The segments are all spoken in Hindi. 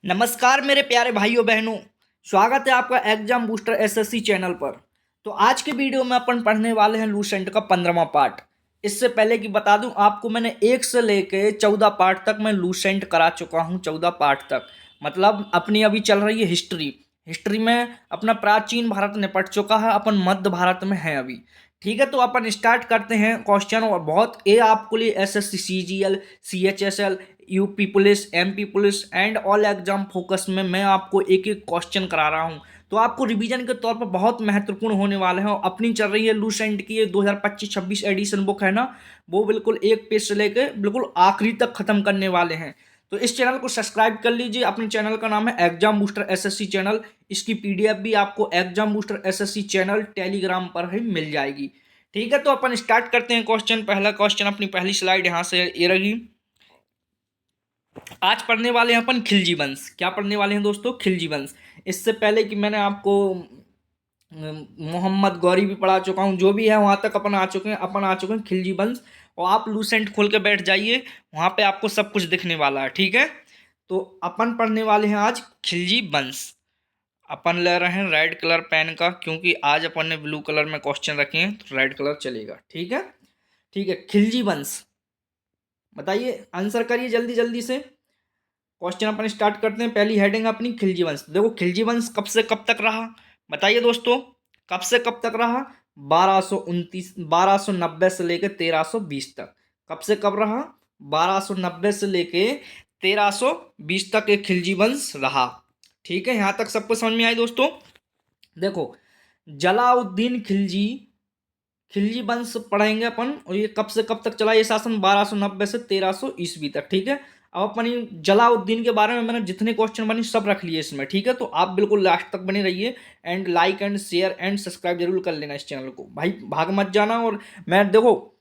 नमस्कार मेरे प्यारे भाइयों बहनों। स्वागत है आपका एग्जाम बूस्टर एसएससी चैनल पर। तो आज के वीडियो में अपन पढ़ने वाले हैं लूसेंट का 15वां पार्ट। इससे पहले कि बता दूं आपको, मैंने 1 से लेके 14 पार्ट तक मैं लूसेंट करा चुका हूं। 14 पार्ट तक मतलब अपनी अभी चल रही है हिस्ट्री। हिस्ट्री में अपना प्राचीन भारत निपट चुका है, अपन मध्य भारत में हैं अभी। ठीक है, तो अपन स्टार्ट करते हैं क्वेश्चन। और बहुत ये आपके लिए SSC CGL, CHSL, UP police, MP police and all exam focus में मैं आपको एक एक क्वेश्चन करा रहा हूं। तो आपको रिवीजन के तौर पर बहुत महत्वपूर्ण होने वाले हैं। और अपनी चल रही है लूसेंट की, ये 2025-26 एडिशन बुक है ना, वो बिल्कुल एक पेज से लेकर बिल्कुल आखिरी तक खत्म करने वाले हैं। तो इस चैनल को सब्सक्राइब कर लीजिए। अपने चैनल का नाम है एग्जाम बूस्टर एसएससी चैनल। इसकी पीडीएफ भी आपको exam booster SSC channel Telegram पर ही मिल जाएगी। ठीक है, तो अपन स्टार्ट करते हैं क्वेश्चन। पहला क्वेश्चन, अपनी पहली स्लाइड यहाँ से ये रही। आज पढ़ने वाले हैं अपन खिलजी वंश। क्या पढ़ने वाले हैं दोस्तों? खिलजी वंश। इससे पहले कि मैंने आपको मोहम्मद गौरी भी पढ़ा चुका हूँ, जो भी है वहां तक अपन आ चुके हैं खिलजी वंश। और आप लूसेंट खोल के बैठ जाइए, वहां पे आपको सब कुछ दिखने वाला है। ठीक है, तो अपन पढ़ने वाले हैं आज खिलजी वंश। अपन ले रहे हैं रेड कलर पेन का, क्योंकि आज अपन ने ब्लू कलर में क्वेश्चन रखे हैं, तो रेड कलर चलेगा। ठीक है, ठीक है। खिलजी वंश, बताइए, आंसर करिए जल्दी जल्दी से। क्वेश्चन अपन स्टार्ट करते हैं। पहली हेडिंग अपनी खिलजी वंश। देखो, खिलजी वंश कब से कब तक रहा, बताइए दोस्तों, कब से कब तक रहा? 1290 से लेकर 1320 तक। कब से कब रहा? 1290 से लेके 1320 तक एक खिलजी वंश रहा। ठीक है, यहां तक सबको समझ में आई दोस्तों? देखो, जलाउद्दीन खिलजी, खिलजी वंश पढ़ेंगे अपन। और ये कब से कब तक चला ये शासन? 1290 से 1300 ईस्वी तक। ठीक है, अब अपन जलाउद्दीन के बारे में मैंने जितने क्वेश्चन बने सब रख लिए इसमें। ठीक है, तो आप बिल्कुल लास्ट तक बने रहिए। And like and share and subscribe जरूर कर लेना इस चैनल को भाई, भाग मत जाना। और मैं देखो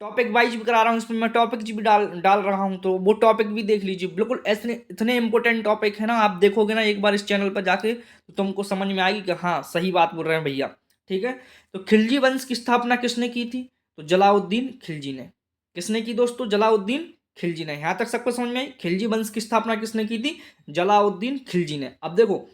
टॉपिक वाइज भी करा रहा हूँ, इसमें मैं टॉपिक भी डाल डाल रहा हूँ, तो वो टॉपिक भी देख लीजिए। बिल्कुल ऐसे इतने इंपॉर्टेंट टॉपिक है ना, आप देखोगे ना एक बार इस चैनल पर जाके, तो तुमको समझ में आएगी कि हाँ सही बात बोल रहे हैं भैया। ठीक है, तो खिलजी वंश की स्थापना किसने की थी? तो जलाउद्दीन खिलजी ने। किसने की दोस्तों? जलाउद्दीन खिलजी ने। यहां तक सबको समझ में आई? खिलजी वंश की स्थापना किसने की थी? जलाउद्दीन खिलजी ने। अब देखो,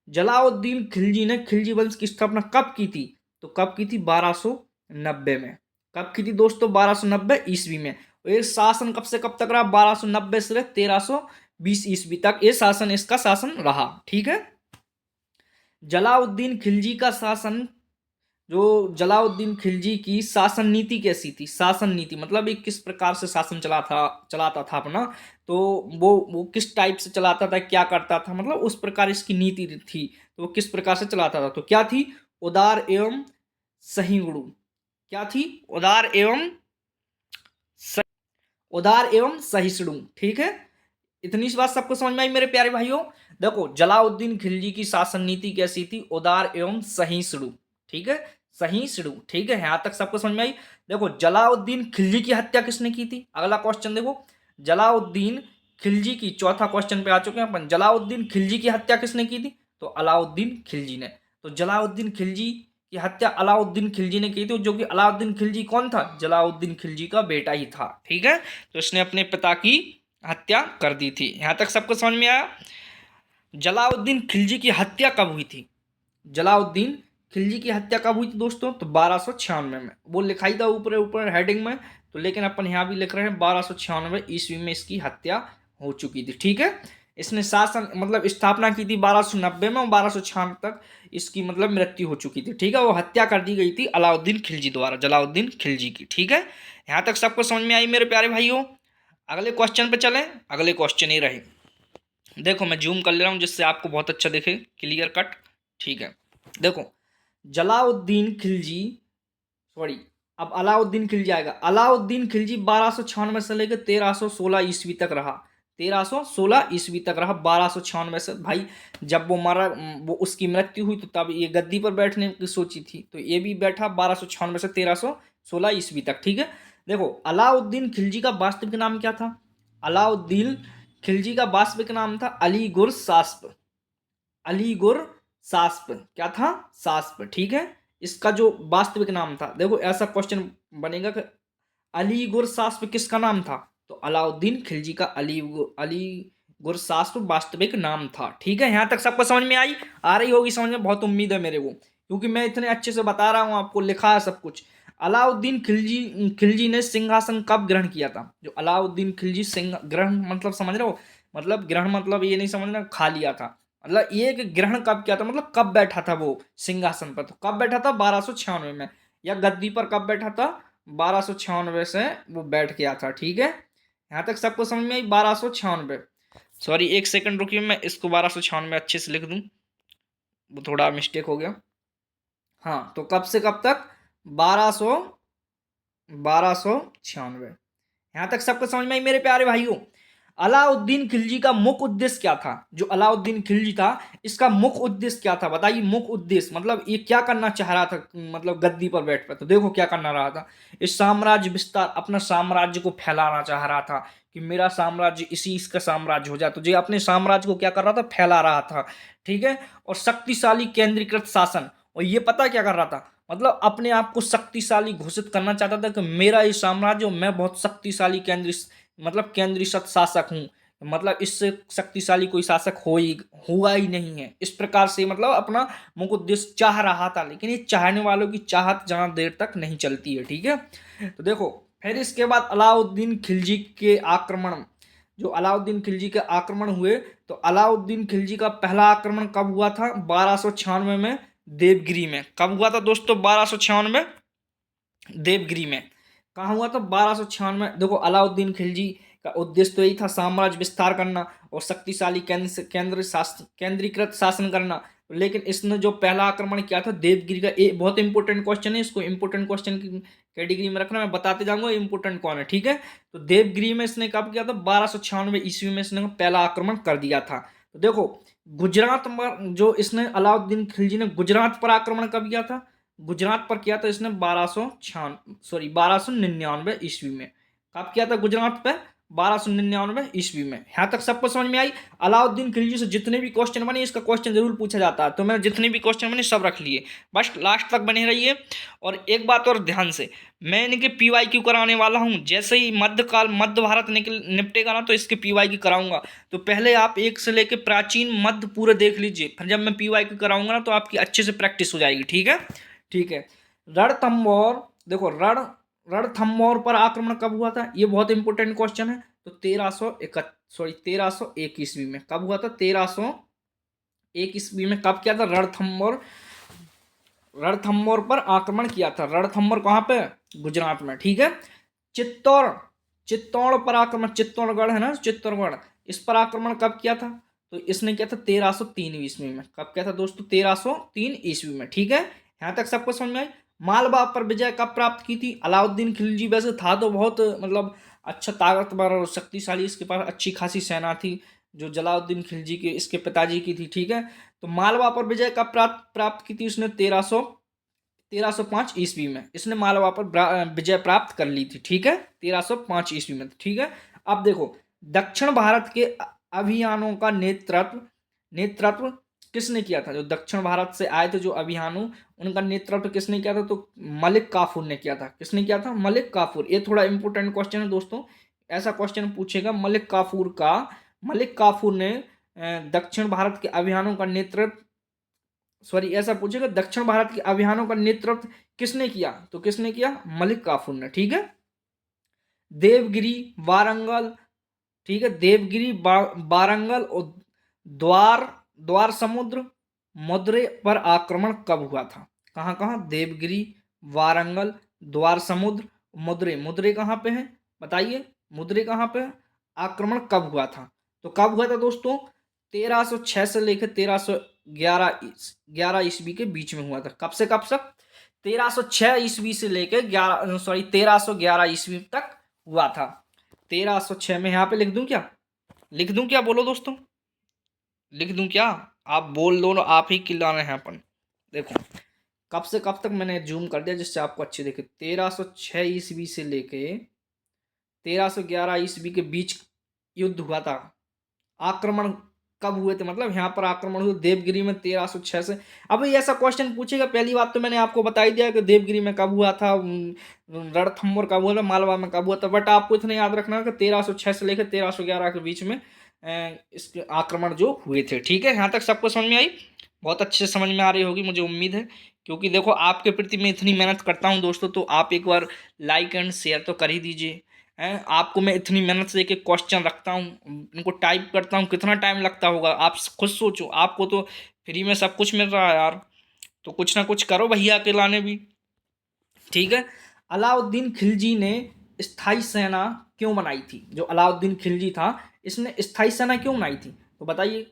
जलाउद्दीन खिलजी ने खिलजी वंश की स्थापना कब की थी? तो कब की थी? 1290 में। कब की थी दोस्तों? 1290 ईस्वी में। ये शासन कब से कब तक रहा? 1290 से 1320 ईस्वी तक ये शासन, इसका शासन रहा। ठीक है, जलाउद्दीन खिलजी का शासन, जो जलाउद्दीन खिलजी की शासन नीति कैसी थी? शासन नीति मतलब ये किस प्रकार से शासन चलाता था अपना, तो वो किस टाइप से चलाता था, क्या करता था, मतलब उस प्रकार इसकी नीति थी। तो वो किस प्रकार से चलाता था? तो क्या थी? उदार एवं सहिष्णु। क्या थी? उदार एवं उदार एवं सहिष्णु। ठीक है, इतनी सी बात सबको समझ में आई मेरे प्यारे भाइयों? देखो, जलाउद्दीन खिलजी की शासन नीति कैसी थी? उदार एवं सहिष्णु। ठीक है, सहिष्णु। ठीक है, यहां तक सबको समझ में आई? देखो, जलाउद्दीन खिलजी की हत्या किसने की थी? अगला क्वेश्चन देखो, जलाउद्दीन खिलजी की, चौथा क्वेश्चन पे आ चुके हैं अपन। जलाउद्दीन खिलजी की हत्या किसने की थी? तो अलाउद्दीन खिलजी ने। तो जलाउद्दीन खिलजी की हत्या अलाउद्दीन खिलजी ने की थी, जो कि अलाउद्दीन खिलजी कौन था? जलाउद्दीन खिलजी का बेटा ही था। ठीक है, तो इसने अपने पिता की हत्या कर दी थी। यहां तक सबको समझ में आया? जलाउद्दीन खिलजी की हत्या कब हुई थी? जलाउद्दीन खिलजी की हत्या कब हुई थी दोस्तों? तो 1296 में। वो लिखाई था ऊपर ऊपर हेडिंग में, तो लेकिन अपन यहाँ भी लिख रहे हैं 1296 ईस्वी में इसकी हत्या हो चुकी थी। ठीक है, इसने शासन मतलब स्थापना की थी 1290 में, और 1296 तक इसकी मतलब मृत्यु हो चुकी थी। ठीक है, वो हत्या कर दी गई थी अलाउद्दीन खिलजी द्वारा, जलाउद्दीन खिलजी की। ठीक है, यहाँ तक सबको समझ में आई मेरे प्यारे भाइयों? अगले क्वेश्चन पे चलें। अगले क्वेश्चन ही रहे। देखो, मैं जूम कर ले रहा हूँ जिससे आपको बहुत अच्छा दिखे, क्लियर कट। ठीक है, देखो, जलाउद्दीन खिलजी, सॉरी, अब अलाउद्दीन खिलजी आएगा। अलाउद्दीन खिलजी 1296 से लेकर 1316 ईस्वी तक रहा। 1316 ईस्वी तक रहा, 1296 से। भाई जब वो मरा, वो उसकी मृत्यु हुई, तो तब ये गद्दी पर बैठने की सोची थी, तो ये भी बैठा 1296 से 1316 ईस्वी तक। ठीक है, देखो, अलाउद्दीन खिलजी का वास्तविक नाम क्या था? अलाउद्दीन खिलजी का वास्तविक नाम था अलीगुर सास्प। अलीगुर सास्प। क्या था? सास्प। ठीक है, इसका जो वास्तविक नाम था, देखो ऐसा क्वेश्चन बनेगा कि अलीगुर सास्प किसका नाम था? तो अलाउद्दीन खिलजी का अली गुरसास्प वास्तविक नाम था। ठीक है, यहाँ तक सबको समझ में आ रही होगी समझ में, बहुत उम्मीद है मेरे को, क्योंकि मैं इतने अच्छे से बता रहा हूँ आपको, लिखा है सब कुछ। अलाउद्दीन खिलजी ने सिंहासन कब ग्रहण किया था? जो अलाउद्दीन खिलजी सिंह ग्रहण मतलब समझ रहे हो, मतलब ग्रहण मतलब ये नहीं समझना खा लिया था, मतलब ये कि ग्रहण कब किया था, मतलब कब बैठा था वो सिंहासन पर। तो कब बैठा था? 1296 में। या गद्दी पर कब बैठा था? 1296 से वो बैठ गया था। ठीक है, यहाँ तक सबको समझ में आई? 1296। सॉरी, एक सेकंड रुकिए, मैं इसको 1296 अच्छे से लिख दूं, वो थोड़ा मिस्टेक हो गया। हाँ, तो कब से कब तक? 1296। यहाँ तक सबको समझ में आई मेरे प्यारे भाइयों? अलाउद्दीन खिलजी का मुख्य उद्देश्य क्या था? जो अलाउद्दीन खिलजी था, इसका मुख्य उद्देश्य क्या था? बताइए, मुख्य उद्देश्य मतलब ये क्या करना चाह रहा था, मतलब गद्दी पर बैठ कर? तो देखो क्या करना रहा था, इस साम्राज्य विस्तार, अपना साम्राज्य को फैलाना चाह रहा था कि मेरा साम्राज्य इसी इसका साम्राज्य हो जाए। तो ये अपने साम्राज्य को क्या कर रहा था? फैला रहा था। ठीक है, और शक्तिशाली केंद्रीकृत शासन, और ये पता क्या कर रहा था, मतलब अपने आप को शक्तिशाली घोषित करना चाहता था कि मेरा ये साम्राज्य, मैं बहुत शक्तिशाली केंद्रीय शासक हूँ, मतलब इससे शक्तिशाली कोई शासक हुआ ही नहीं है। इस प्रकार से मतलब अपना मुख्य उद्देश्य चाह रहा था, लेकिन ये चाहने वालों की चाहत जहां देर तक नहीं चलती है। ठीक है, तो देखो फिर इसके बाद अलाउद्दीन खिलजी के आक्रमण, जो अलाउद्दीन खिलजी के आक्रमण हुए, तो अलाउद्दीन खिलजी का पहला आक्रमण कब हुआ था? 1296 में देवगिरी में। कब हुआ था दोस्तों? 1296 देवगिरी में। कहाँ हुआ था? 1296। देखो अलाउद्दीन खिलजी का उद्देश्य तो यही था, साम्राज्य विस्तार करना और शक्तिशाली केंद्रीकृत शासन करना। लेकिन इसने जो पहला आक्रमण किया था देवगिरी का, ये बहुत इंपॉर्टेंट क्वेश्चन है, इसको इंपॉर्टेंट क्वेश्चन की कैटेगरी में रखना, मैं बताते जाऊंगा इंपॉर्टेंट कौन है। ठीक है, तो देवगिरी में इसने कब किया था? 1296 ईस्वी में इसने पहला आक्रमण कर दिया था। तो देखो गुजरात में जो इसने अलाउद्दीन खिलजी ने गुजरात पर आक्रमण कब किया था? गुजरात पर किया था इसने 1299 ईस्वी में। कब किया था गुजरात पे? 1299 ईस्वी में। यहाँ तक सबको समझ में आई? अलाउद्दीन खिलजी से जितने भी क्वेश्चन बने, इसका क्वेश्चन जरूर पूछा जाता है, तो मैंने जितने भी क्वेश्चन बने सब रख लिए, बस लास्ट तक बने रहिए। और एक बात और ध्यान से, मैं इनके PYQ कराने वाला हूँ, जैसे ही मध्य भारत निपटेगा ना, तो इसके PYQ कराऊंगा। तो पहले आप एक से लेके प्राचीन मध्य पूरे देख लीजिए, फिर जब मैं PYQ कराऊंगा ना, तो आपकी अच्छे से प्रैक्टिस हो जाएगी। ठीक है, ठीक है। रणथंभौर, देखो रणथंभौर पर आक्रमण कब हुआ था? ये बहुत इंपॉर्टेंट क्वेश्चन है। तो 1301 ईस्वी में। कब हुआ था? 1301 ईस्वी में। कब किया था? रणथंभौर पर आक्रमण किया था। रणथंभौर कहाँ पे? गुजरात में। ठीक है, चित्तौड़ पर आक्रमण, चित्तौड़गढ़ है ना, चित्तौड़गढ़, इस पर आक्रमण कब किया था? तो इसने किया था 1303 ईस्वी में। कब किया था दोस्तों? 1303 ईस्वी में। ठीक है, यहाँ तक सबको समझ में आई? मालवा पर विजय कब प्राप्त की थी? अलाउद्दीन खिलजी वैसे था तो बहुत मतलब अच्छा, ताकतवर और शक्तिशाली, इसके पास अच्छी खासी सेना थी, जो जलाउद्दीन खिलजी के इसके पिताजी की थी। ठीक है, तो मालवा पर विजय कब प्राप्त की थी उसने? 1305 ईस्वी में इसने मालवा पर विजय प्राप्त कर ली थी। ठीक है, 1305 ईस्वी में। ठीक है, अब देखो दक्षिण भारत के अभियानों का नेतृत्व किसने किया था? जो दक्षिण भारत से आए थे जो अभियानों, उनका नेतृत्व किसने किया था? तो मलिक काफूर ने किया था। किसने किया था? मलिक काफूर। ये थोड़ा इंपॉर्टेंट क्वेश्चन है दोस्तों, ऐसा क्वेश्चन पूछेगा। मलिक काफूर ने दक्षिण भारत के अभियानों का नेतृत्व, सॉरी ऐसा पूछेगा, दक्षिण भारत के अभियानों का नेतृत्व किसने किया? तो किसने किया? मलिक काफूर ने। ठीक है, देवगिरी, वारंगल, ठीक है, देवगिरी, वारंगल और द्वार समुद्र, मदुरै पर आक्रमण कब हुआ था? कहाँ कहाँ? देवगिरी, वारंगल, द्वार समुद्र, मदुरै। मदुरै कहाँ पे है बताइए? मदुरै कहाँ पे है? आक्रमण कब हुआ था? तो कब हुआ था दोस्तों? 1306 से लेकर 1311 ईस्वी के बीच में हुआ था। कब से कब तक? 1306 ईस्वी से लेकर 1311 ईस्वी तक हुआ था। 1306 में। यहाँ पे लिख दूं क्या? लिख दूं क्या? बोलो दोस्तों, लिख दूं क्या? आप बोल दो ना, आप ही किलाने हैं अपन। देखो कब से कब तक मैंने जूम कर दिया जिससे आपको अच्छे देखे। 1306 ईस्वी से लेके 1311 ईस्वी के बीच युद्ध हुआ था। आक्रमण कब हुए थे? मतलब यहाँ पर आक्रमण हुए देवगिरी में 1306 से। अब ये ऐसा क्वेश्चन पूछेगा, पहली बात तो मैंने आपको बता ही दिया कि देवगिरी में कब हुआ था, रणथंभौर कब हुआ था, मालवा में कब हुआ था, बट आपको इतना याद रखना है कि 1306 से लेकर 1311 के बीच में इसके आक्रमण जो हुए थे। ठीक है, यहाँ तक सबको समझ में आई? बहुत अच्छे से समझ में आ रही होगी मुझे उम्मीद है, क्योंकि देखो आपके प्रति मैं इतनी मेहनत करता हूँ दोस्तों, तो आप एक बार लाइक एंड शेयर तो कर ही दीजिए। हैं, आपको मैं इतनी मेहनत से एक एक क्वेश्चन रखता हूँ, इनको टाइप करता हूँ, कितना टाइम लगता होगा आप खुद सोचो। आपको तो फ्री में सब कुछ मिल रहा है यार, तो कुछ ना कुछ करो भैया के लाने भी। ठीक है, अलाउद्दीन खिलजी ने स्थायी सेना क्यों बनाई थी? जो अलाउद्दीन खिलजी था, इसने स्थायी सेना क्यों बनाई थी? तो बताइए।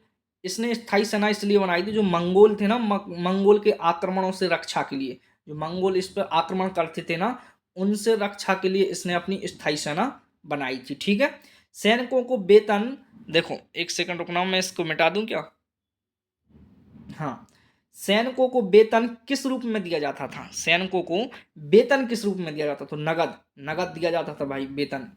इसने स्थायी सेना इसलिए बनाई थी, जो मंगोल थे ना, मंगोल के आक्रमणों से रक्षा के लिए, जो मंगोल इस पर आक्रमण करते थे ना, उनसे रक्षा के लिए इसने अपनी स्थायी सेना बनाई थी। ठीक है, सैनिकों को वेतन, देखो एक सेकंड रुकना, मैं इसको मिटा दूं क्या? हाँ, सैनिकों को वेतन किस रूप में दिया जाता था? सैनिकों को वेतन किस रूप में दिया जाता था? नगद, नगद दिया जाता था भाई वेतन।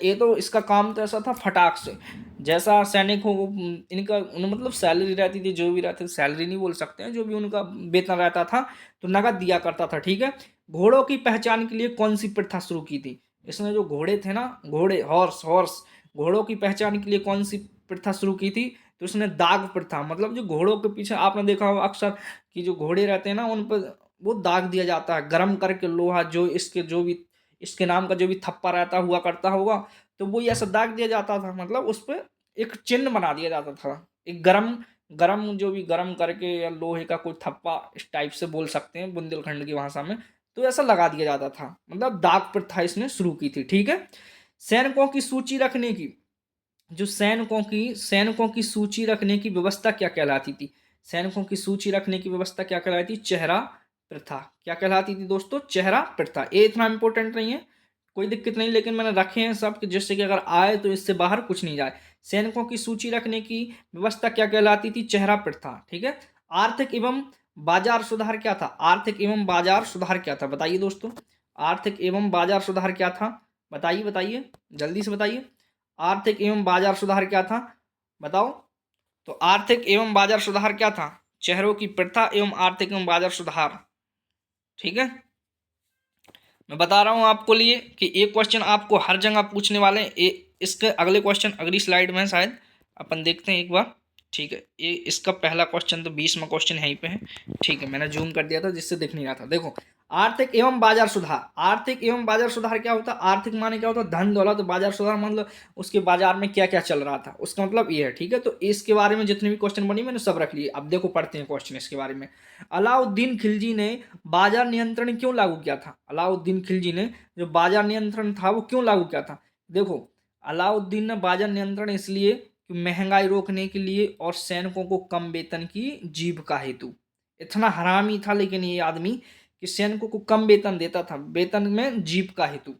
ये तो इसका काम तो ऐसा था फटाक से, जैसा सैनिकों को इनका मतलब सैलरी रहती थी, जो भी रहती थी, सैलरी नहीं बोल सकते हैं, जो भी उनका वेतन रहता था तो नगद दिया करता था। ठीक है, घोड़ों की पहचान के लिए कौन सी प्रथा शुरू की थी? इसने जो घोड़े थे ना, घोड़े, हॉर्स हॉर्स, घोड़ों की पहचान के लिए कौन सी प्रथा शुरू की थी? तो उसने दाग प्रथा, मतलब जो घोड़ों के पीछे आपने देखा होगा अक्सर कि जो घोड़े रहते हैं ना, उन पर वो दाग दिया जाता है गर्म करके लोहा, जो इसके जो भी इसके नाम का जो भी थप्पा रहता हुआ करता होगा, तो वो ऐसा दाग दिया जाता था, मतलब उस पर एक चिन्ह बना दिया जाता था, एक गरम गरम जो भी गरम करके, या लोहे का कोई थप्पा इस टाइप से बोल सकते हैं बुंदेलखंड की भाषा में, तो ऐसा लगा दिया जाता था, मतलब दाग प्रथा इसने शुरू की थी। ठीक है, सैनिकों की सूची रखने की, जो सैनिकों की सूची रखने की व्यवस्था क्या कहलाती थी? सैनिकों की सूची रखने की व्यवस्था क्या कहलाती? चेहरा प्रथा। क्या कहलाती थी दोस्तों? चेहरा प्रथा। ये इतना इंपॉर्टेंट नहीं है, कोई दिक्कत नहीं, लेकिन मैंने रखे हैं सब जिससे कि अगर आए तो इससे बाहर कुछ नहीं जाए। सैनिकों की सूची रखने की व्यवस्था क्या कहलाती थी? चेहरा प्रथा। ठीक है, आर्थिक एवं बाजार सुधार क्या था? आर्थिक एवं बाजार सुधार क्या था? बताइए दोस्तों, आर्थिक एवं बाजार सुधार क्या था? बताइए बताइए, जल्दी से बताइए। आर्थिक एवं बाजार सुधार क्या था? बताओ। तो आर्थिक एवं बाजार सुधार क्या था? चेहरों की प्रथा एवं आर्थिक एवं बाजार सुधार। ठीक है, मैं बता रहा हूं आपको लिए कि एक क्वेश्चन आपको हर जगह पूछने वाले हैं। इसके अगले क्वेश्चन अगली स्लाइड में शायद अपन देखते हैं एक बार। ठीक है, ये इसका पहला क्वेश्चन तो 20वां क्वेश्चन यहीं पे है। ठीक है, मैंने जूम कर दिया था जिससे दिख नहीं रहा था। देखो, आर्थिक एवं बाजार सुधार। आर्थिक एवं बाजार सुधार क्या होता है? आर्थिक माने क्या होता है? धन दौलत। तो बाजार सुधार मतलब उसके बाजार में क्या क्या चल रहा था, उसका मतलब ये है। ठीक है, तो इसके बारे में जितने भी क्वेश्चन बनी मैंने सब रख लिए। अब देखो पढ़ते हैं क्वेश्चन इसके बारे में। अलाउद्दीन खिलजी ने बाजार नियंत्रण क्यों लागू किया था? अलाउद्दीन खिलजी ने जो बाजार नियंत्रण था वो क्यों लागू किया था? देखो, अलाउद्दीन ने बाजार नियंत्रण इसलिए कि महंगाई रोकने के लिए और सैनिकों को कम वेतन की जीविका हेतु। इतना हरामी था लेकिन ये आदमी कि सैनिकों को कम वेतन देता था, वेतन में जीविका हेतु,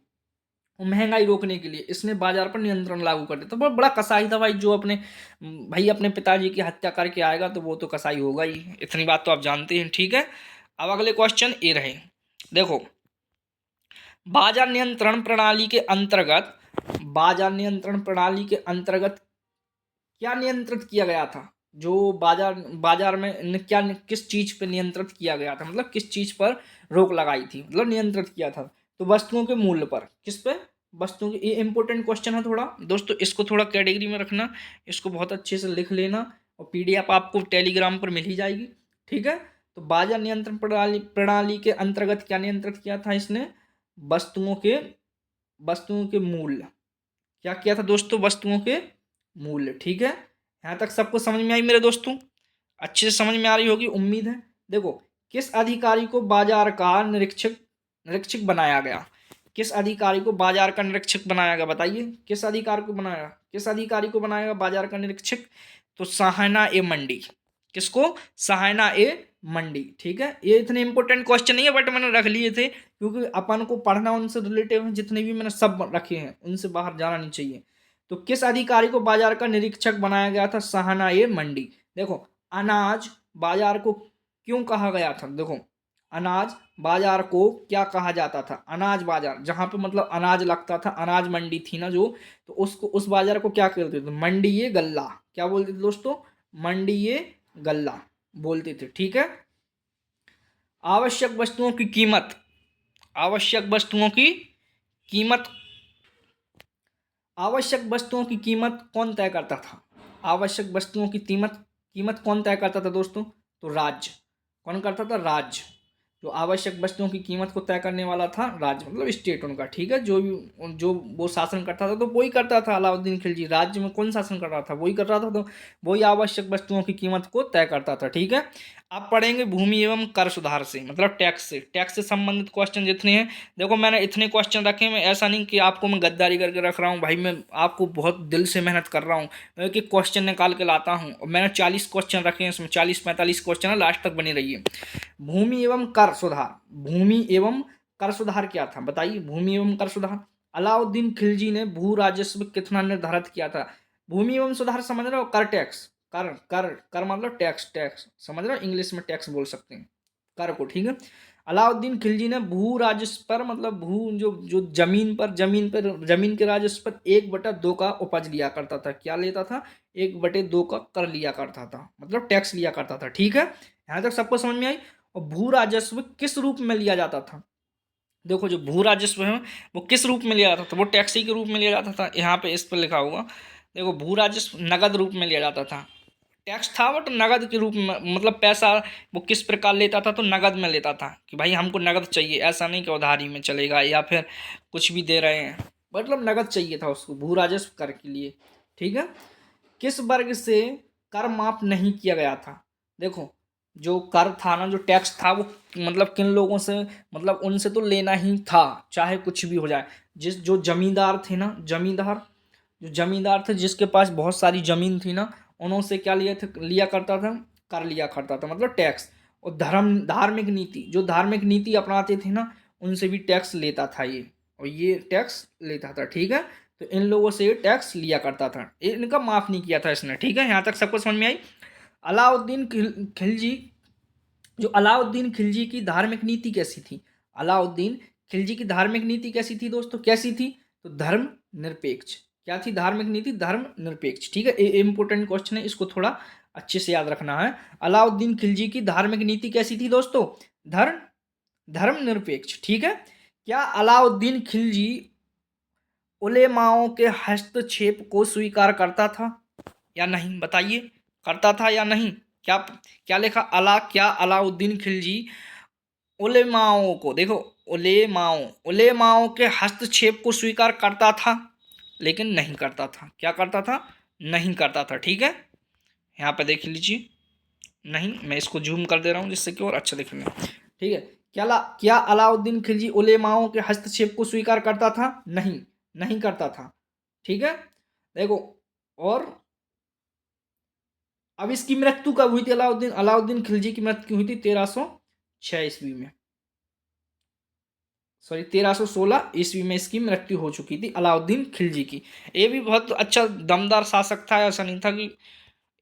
और महंगाई रोकने के लिए इसने बाजार पर नियंत्रण लागू कर दिया। तो बहुत बड़ा कसाई था भाई, जो अपने भाई अपने पिताजी की हत्या करके आएगा तो वो तो कसाई होगा ही, इतनी बात तो आप जानते हैं। ठीक है, अब अगले क्वेश्चन ये रहे। देखो, बाजार नियंत्रण प्रणाली के अंतर्गत, बाजार नियंत्रण प्रणाली के अंतर्गत क्या नियंत्रित किया गया था? जो बाजार बाजार में क्या किस चीज पर नियंत्रित किया गया था, मतलब किस चीज पर रोक लगाई थी, मतलब नियंत्रित किया था? तो वस्तुओं के मूल्य पर। किस पे? वस्तुओं के। ये इंपॉर्टेंट क्वेश्चन है थोड़ा दोस्तों, इसको थोड़ा कैटेगरी में रखना, इसको बहुत अच्छे से लिख लेना, और पीडीएफ आपको टेलीग्राम पर मिल ही जाएगी। ठीक है, तो बाजार नियंत्रण प्रणाली प्रणाली के अंतर्गत क्या नियंत्रित किया था इसने? वस्तुओं के, वस्तुओं के मूल्य। क्या किया था दोस्तों? वस्तुओं के मूल्य। ठीक है, यहाँ तक सबको समझ में आई मेरे दोस्तों? अच्छे से समझ में आ रही होगी उम्मीद है। देखो, किस अधिकारी को बाजार का निरीक्षक निरीक्षक बनाया गया? किस अधिकारी को बाजार का निरीक्षक बनाया गया? बताइए, किस अधिकारी को बनाया, किस अधिकारी को बनाया गया बाजार का निरीक्षक? तो सहायना ए मंडी। किसको? सहायना ए मंडी। ठीक है, ये इतने इंपॉर्टेंट क्वेश्चन नहीं है, बट मैंने रख लिए थे क्योंकि अपन को पढ़ना उनसे रिलेटिव है, जितने भी मैंने सब रखे हैं उनसे बाहर जाना नहीं चाहिए। तो किस अधिकारी को बाजार का निरीक्षक बनाया गया था? सहायना ए मंडी। देखो, अनाज बाजार को क्यों कहा गया था? देखो, अनाज बाजार को क्या कहा जाता था? अनाज बाजार, जहां पे मतलब अनाज लगता था, अनाज मंडी थी ना जो, तो उसको, उस बाजार को क्या कहते थे? मंडी ये गल्ला। क्या बोलते थे दोस्तों? मंडी ये गल्ला बोलते थे। ठीक है, आवश्यक वस्तुओं की कीमत, आवश्यक वस्तुओं की कीमत, आवश्यक वस्तुओं की कीमत कौन तय करता था? आवश्यक वस्तुओं की कीमत कीमत कौन तय करता था दोस्तों? तो राज्य। कौन करता था? राज्य। जो आवश्यक वस्तुओं की कीमत को तय करने वाला था राज्य, मतलब स्टेट उनका, ठीक है। जो वो शासन करता था तो वही करता था। अलाउद्दीन खिलजी राज्य में कौन शासन कर रहा था? वही कर रहा था, तो वही आवश्यक वस्तुओं की कीमत को तय करता था, ठीक है। आप पढ़ेंगे भूमि एवं कर सुधार से, मतलब टैक्स से संबंधित क्वेश्चन जितने हैं। देखो मैंने इतने क्वेश्चन रखे हैं, ऐसा नहीं कि आपको मैं गद्दारी करके रख रहा हूँ भाई, मैं आपको बहुत दिल से मेहनत कर रहा हूँ, एक एक क्वेश्चन निकाल के लाता हूँ। और मैंने 40 क्वेश्चन रखे हैं, इसमें 40-45 क्वेश्चन है, लास्ट तक बनी रहिए। भूमि एवं कर सुधार, भूमि एवं कर सुधार क्या था बताइए? भूमि एवं कर सुधार, अलाउद्दीन खिलजी ने भू राजस्व कितना निर्धारित किया था? भूमि एवं सुधार समझ रहे हो? कर टैक्स, कर कर कर मतलब टैक्स समझ रहे हो? इंग्लिश में टैक्स बोल सकते हैं कर को, ठीक है। अलाउद्दीन खिलजी ने भू राजस्व पर, मतलब भू जो जो जमीन के राजस्व पर 1/2 का उपज लिया करता था। क्या लेता था? 1/2 का कर लिया करता था, मतलब टैक्स लिया करता था, ठीक है। यहाँ तक सबको समझ में आई? और भू राजस्व किस रूप में लिया जाता था? देखो जो भू राजस्व है वो किस रूप में लिया जाता था? वो टैक्स ही के रूप में लिया जाता था। यहाँ पे इस पर लिखा हुआ, देखो भू राजस्व नगद रूप में लिया जाता था। टैक्स था बट नगद के रूप में, मतलब पैसा वो किस प्रकार लेता था? तो नगद में लेता था कि भाई हमको नगद चाहिए, ऐसा नहीं कि उधारी में चलेगा या फिर कुछ भी दे रहे हैं, मतलब नगद चाहिए था उसको भू राजस्व कर के लिए, ठीक है। किस वर्ग से कर माफ नहीं किया गया था? देखो जो कर था ना, जो टैक्स था वो मतलब किन लोगों से, मतलब उनसे तो लेना ही था चाहे कुछ भी हो जाए। जो जमींदार थे ना, जो जमींदार थे जिसके पास बहुत सारी जमीन थी ना, उन्होंने क्या लिया करता था? कर लिया करता था, मतलब टैक्स। और जो धार्मिक नीति अपनाते थे ना, उनसे भी टैक्स लेता था ये, और ये टैक्स लेता था, ठीक है। तो इन लोगों से ये टैक्स लिया करता था, इनका माफ नहीं किया था इसने, ठीक है। यहाँ तक सबको समझ में आई? अलाउद्दीन खिलजी अलाउद्दीन खिलजी की धार्मिक नीति कैसी थी? अलाउद्दीन खिलजी की धार्मिक नीति कैसी थी दोस्तों? कैसी थी? तो धर्म निरपेक्ष। क्या थी धार्मिक नीति? धर्म निरपेक्ष, ठीक है। ये इंपॉर्टेंट क्वेश्चन है, इसको थोड़ा अच्छे से याद रखना है। अलाउद्दीन खिलजी की धार्मिक नीति कैसी थी दोस्तों? धर्म धर्म निरपेक्ष, ठीक है। क्या अलाउद्दीन खिलजी उलेमाओं के हस्तक्षेप को स्वीकार करता था या नहीं? बताइए, करता था या नहीं? क्या क्या लिखा? क्या अलाउद्दीन खिलजी उलेमाओं को, देखो उलेमाओं के हस्तक्षेप को स्वीकार करता था? लेकिन नहीं करता था। क्या करता था? नहीं करता था, ठीक है। यहाँ पे देख लीजिए, नहीं, मैं इसको जूम कर दे रहा हूँ जिससे कि और अच्छा दिख रहा है, ठीक है। क्या अलाउद्दीन खिलजी उलेमाओं के हस्तक्षेप को स्वीकार करता था? नहीं, नहीं करता था, ठीक है। देखो, और अब इसकी मृत्यु कब हुई थी? अलाउद्दीन खिलजी की मृत्यु हुई थी 1306 ईस्वी में, सॉरी 1316 ईस्वी में इसकी मृत्यु हो चुकी थी अलाउद्दीन खिलजी की। ये भी बहुत अच्छा दमदार शासक था, ऐसा नहीं था कि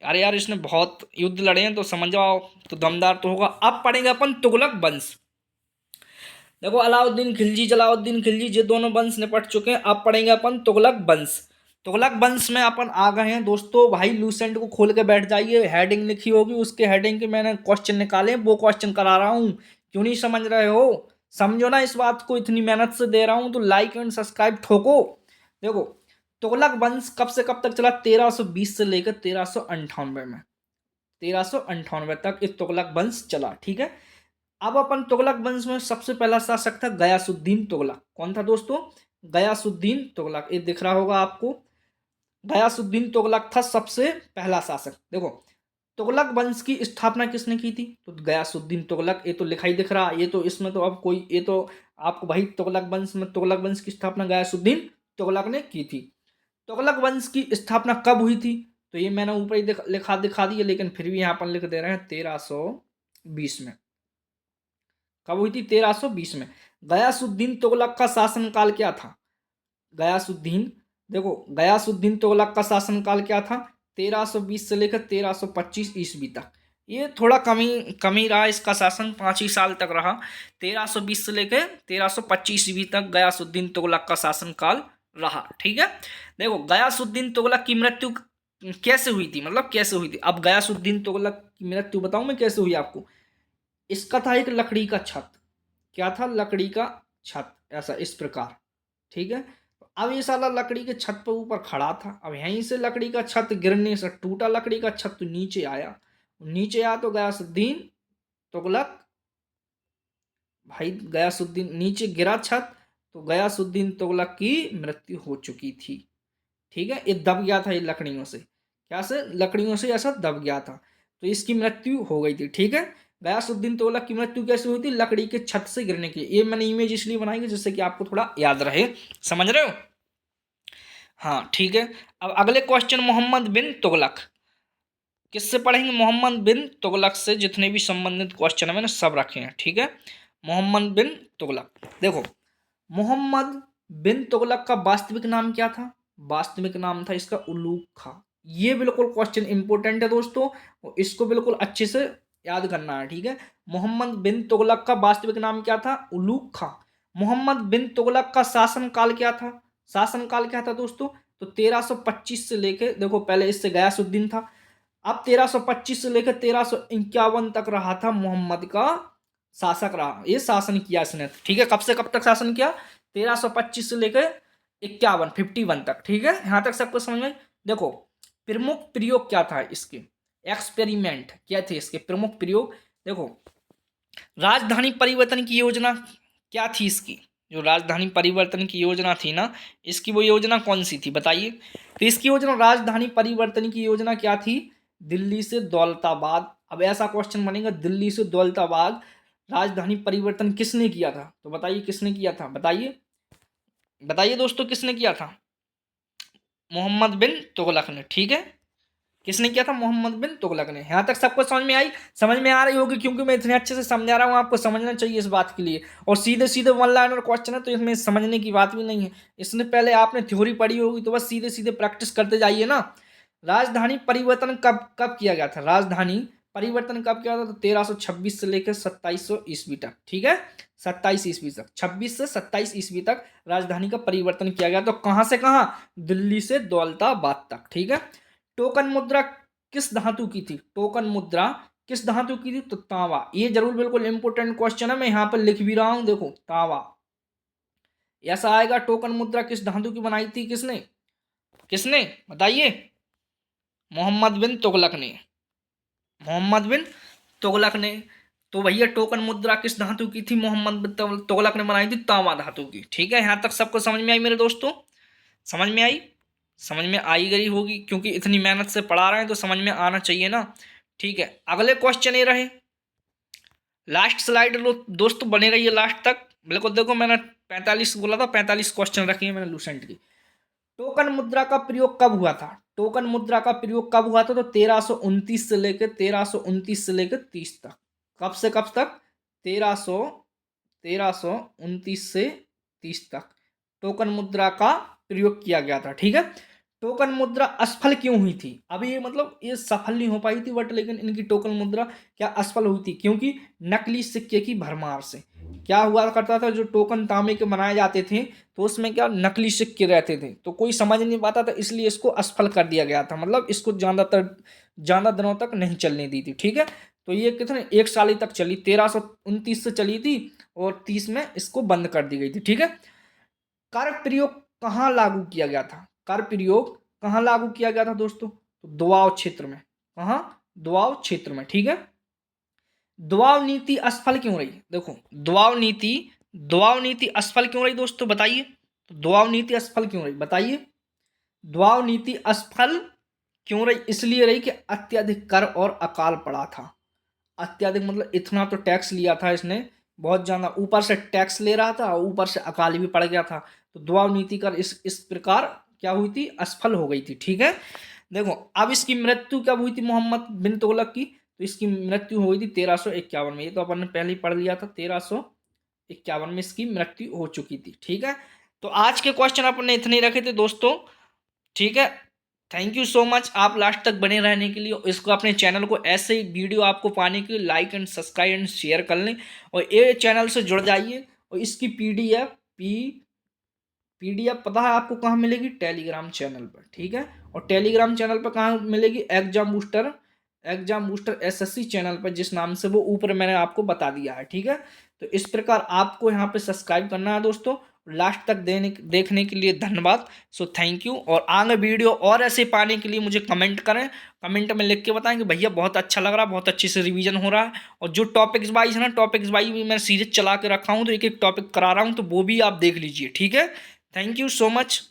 अरे यार इसने बहुत युद्ध लड़े हैं तो समझ जाओ तो दमदार तो होगा। अब पढ़ेंगे अपन तुगलक वंश। देखो अलाउद्दीन खिलजी जलाउद्दीन खिलजी ये दोनों वंश निपट चुके हैं। अब पढ़ेंगे अपन तुगलक वंश। तुगलक वंश में अपन आ गए हैं दोस्तों। भाई लूसेंट को खोल के बैठ जाइए, हेडिंग लिखी होगी उसके हेडिंग के मैंने क्वेश्चन निकाले, वो क्वेश्चन करा रहा हूँ। क्यों नहीं समझ रहे हो? समझो ना इस बात को, इतनी मेहनत से दे रहा हूँ तो लाइक एंड सब्सक्राइब ठोको। देखो तुगलक वंश कब से कब तक चला? 1320 से लेकर 1398 में, 1398 तक ये तुगलक वंश चला, ठीक है। अब अपन तुगलक वंश में सबसे पहला शासक था गयासुद्दीन तुगलक। कौन था दोस्तों? गयासुद्दीन तुगलक, ये दिख रहा होगा आपको। गयासुद्दीन तुगलक था सबसे पहला शासक। देखो तुगलक वंश की स्थापना किसने की थी? तो गयासुद्दीन तुगलक, ये तो लिखा ही दिख रहा। ये तो इसमें तो अब कोई, ये तो आपको भाई तुगलक वंश की स्थापना गयासुद्दीन तुगलक ने की थी। तुगलक वंश की स्थापना कब हुई थी? तो ये मैंने ऊपर ही दिखा दी है, लेकिन फिर भी यहाँ पर लिख दे रहे हैं 1320 में। कब हुई थी? 1320 में। गयासुद्दीन तुगलक का शासनकाल क्या था? गयासुद्दीन, देखो गयासुद्दीन तुगलक का शासनकाल क्या था? 1320 से लेकर 1325 ईस्वी तक। ये थोड़ा कमी रहा इसका शासन, 5 ही साल तक रहा। 1320 से लेकर 1325 ईस्वी तक गयासुद्दीन तुगलक का शासनकाल रहा, ठीक है। देखो गयासुद्दीन तुगलक की मृत्यु कैसे हुई थी, मतलब कैसे हुई थी? अब गयासुद्दीन तुगलक की मृत्यु बताऊं मैं कैसे हुई आपको। इसका था एक लकड़ी का छत। क्या था? लकड़ी का छत, ऐसा इस प्रकार, ठीक है। अब ये साला लकड़ी के छत पर ऊपर खड़ा था, अब यहीं से लकड़ी का छत गिरने से टूटा, लकड़ी का छत तो नीचे आया, नीचे आया तो गयासुद्दीन तुगलक भाई, गयासुद्दीन नीचे गिरा छत तो गयासुद्दीन तुगलक की मृत्यु हो चुकी थी। ठीक है, ये दब गया था ये लकड़ियों से, क्या से, लकड़ियों से ऐसा दब गया था, तो इसकी मृत्यु हो गई थी। ठीक है, गयासुद्दीन तुगलक की मृत्यु कैसे हुई थी, लकड़ी के छत से गिरने की। ये मैंने इमेज इसलिए बनाई जिससे कि आपको थोड़ा याद रहे, समझ रहे हो। हाँ ठीक है, अब अगले क्वेश्चन, मोहम्मद बिन तुगलक किससे पढ़ेंगे, मोहम्मद बिन तुगलक से जितने भी संबंधित क्वेश्चन है मैंने सब रखे हैं। ठीक है, मोहम्मद बिन तुगलक, देखो मोहम्मद बिन तुगलक का वास्तविक नाम क्या था, वास्तविक नाम था इसका उलूक खां। ये बिल्कुल क्वेश्चन इंपॉर्टेंट है दोस्तों, इसको बिल्कुल अच्छे से याद करना है। ठीक है, मोहम्मद बिन तुगलक का वास्तविक नाम क्या था, उलूक खां। मोहम्मद बिन तुगलक का शासनकाल क्या था, शासनकाल क्या था दोस्तों, तो 1325 से लेके, देखो पहले इससे गयासुद्दीन था, अब 1325 से लेकर 1351 तक रहा था, मोहम्मद का शासक रहा, ये शासन किया इसने। ठीक है, कब से कब तक शासन किया, 1325 से लेकर 51 तक। ठीक है, यहां तक सबको समझ में। देखो प्रमुख प्रयोग क्या था इसके, एक्सपेरिमेंट क्या थे इसके प्रमुख प्रयोग, देखो राजधानी परिवर्तन की योजना क्या थी इसकी, जो राजधानी परिवर्तन की योजना थी ना, इसकी वो योजना कौन सी थी बताइए। तो इसकी योजना, राजधानी परिवर्तन की योजना क्या थी, दिल्ली से दौलताबाद। अब ऐसा क्वेश्चन बनेगा, दिल्ली से दौलताबाद राजधानी परिवर्तन किसने किया था, तो बताइए किसने किया था, बताइए बताइए दोस्तों किसने किया था, मोहम्मद बिन तुगलक ने। ठीक है, किसने किया था, मोहम्मद बिन तुगलक ने। यहाँ तक सबको समझ में आई, समझ में आ रही होगी, क्योंकि मैं इतने अच्छे से समझा रहा हूँ, आपको समझना चाहिए इस बात के लिए। और सीधे सीधे वन लाइनर क्वेश्चन है, तो इसमें समझने की बात भी नहीं है, इसने पहले आपने थ्योरी पढ़ी होगी, तो बस सीधे सीधे प्रैक्टिस करते जाइए ना। राजधानी परिवर्तन कब कब किया गया था, राजधानी परिवर्तन कब किया था, तो 1326 से लेकर 2700 ईस्वी तक। ठीक है, 27 ईस्वी तक, 26 से 27 ईस्वी तक राजधानी का परिवर्तन किया गया। तो कहां से कहां, दिल्ली से दौलताबाद तक। ठीक है, टोकन मुद्रा किस धातु की थी, टोकन मुद्रा किस धातु की थी, तो तांबा। ये जरूर बिल्कुल इंपोर्टेंट क्वेश्चन है, मैं यहाँ पर लिख भी रहा हूं, देखो तांबा ऐसा आएगा। टोकन मुद्रा किस धातु की बनाई थी, किसने किसने बताइए, मोहम्मद बिन तुगलक ने, मोहम्मद बिन तुगलक ने। तो भैया टोकन मुद्रा किस धातु की थी, मोहम्मद बिन तुगलक ने बनाई थी तांबा धातु की। ठीक है, यहाँ तक सबको समझ में आई मेरे दोस्तों, समझ में आई, समझ में आई गई होगी, क्योंकि इतनी मेहनत से पढ़ा रहे हैं तो समझ में आना चाहिए ना। ठीक है, अगले क्वेश्चन ये रहे, लास्ट स्लाइड लो दोस्तों, बने रहिए लास्ट तक बिल्कुल। देखो मैंने 45 बोला था, 45 क्वेश्चन रखे हैं मैंने लूसेंट की। टोकन मुद्रा का प्रयोग कब हुआ था, टोकन मुद्रा का प्रयोग कब हुआ था, तो 1329 से लेकर 1329 से लेकर 30 तक। कब से कब तक, 1329 से 30 तक टोकन मुद्रा का प्रयोग किया गया था। ठीक है, टोकन मुद्रा असफल क्यों हुई थी, अभी ये मतलब ये सफल नहीं हो पाई थी, बट लेकिन इनकी टोकन मुद्रा क्या असफल हुई थी, क्योंकि नकली सिक्के की भरमार से। क्या हुआ करता था, जो टोकन तांबे के बनाए जाते थे, तो उसमें क्या नकली सिक्के रहते थे, तो कोई समझ नहीं पाता था, इसलिए इसको असफल कर दिया गया था, मतलब इसको ज़्यादा दिनों तक नहीं चलने दी थी। ठीक है, तो ये कितने, 1 साल ही तक चली, 1329 से चली थी और 30 में इसको बंद कर दी गई थी। ठीक है, कर प्रयोग कहाँ लागू किया गया था, कर प्रयोग कहाँ लागू किया गया था दोस्तों, तो दुआव क्षेत्र में, कहाँ, दुआव क्षेत्र में। ठीक है, दुआव नीति असफल क्यों रही, देखो दुआव नीति असफल क्यों रही दोस्तों, बताइए, दुआव नीति असफल क्यों रही बताइए, दुआव नीति असफल क्यों रही, इसलिए रही कि अत्यधिक कर और अकाल पड़ा था। अत्यधिक मतलब इतना तो टैक्स लिया था इसने, बहुत ज्यादा, ऊपर से टैक्स ले रहा था और ऊपर से अकाल भी पड़ गया था, तो दुआव नीति कर इस प्रकार क्या हुई थी, असफल हो गई थी। ठीक है, देखो अब इसकी मृत्यु कब हुई थी, मोहम्मद बिन तुगलक की, तो इसकी मृत्यु हुई थी 1351 में, ये तो अपन ने पहले ही पढ़ लिया था, 1351 में इसकी मृत्यु हो चुकी थी। ठीक है, तो आज के क्वेश्चन अपन ने इतने रखे थे दोस्तों। ठीक है, थैंक यू सो मच आप लास्ट तक बने रहने के लिए। इसको अपने चैनल को ऐसे ही वीडियो आपको पाने के लिए like and subscribe and share कर लें, और ये चैनल से जुड़ जाइए। और इसकी पीडीएफ पता है आपको कहाँ मिलेगी, टेलीग्राम चैनल पर। ठीक है, और टेलीग्राम चैनल पर कहाँ मिलेगी, एग्जाम बूस्टर एसएससी चैनल पर, जिस नाम से वो ऊपर मैंने आपको बता दिया है। ठीक है, तो इस प्रकार आपको यहाँ पे सब्सक्राइब करना है दोस्तों, लास्ट तक देखने के लिए धन्यवाद। So thank you. और आगे वीडियो और ऐसे पाने के लिए मुझे कमेंट करें, कमेंट में लिख के बताएं कि भैया बहुत अच्छा लग रहा है, बहुत अच्छे से रिवीजन हो रहा है। और जो टॉपिक्स वाइज है ना, टॉपिक्स वाइज भी मैं सीरीज चला के रखा हूँ, तो एक एक टॉपिक करा रहा हूँ, तो वो भी आप देख लीजिए, ठीक है। Thank you so much.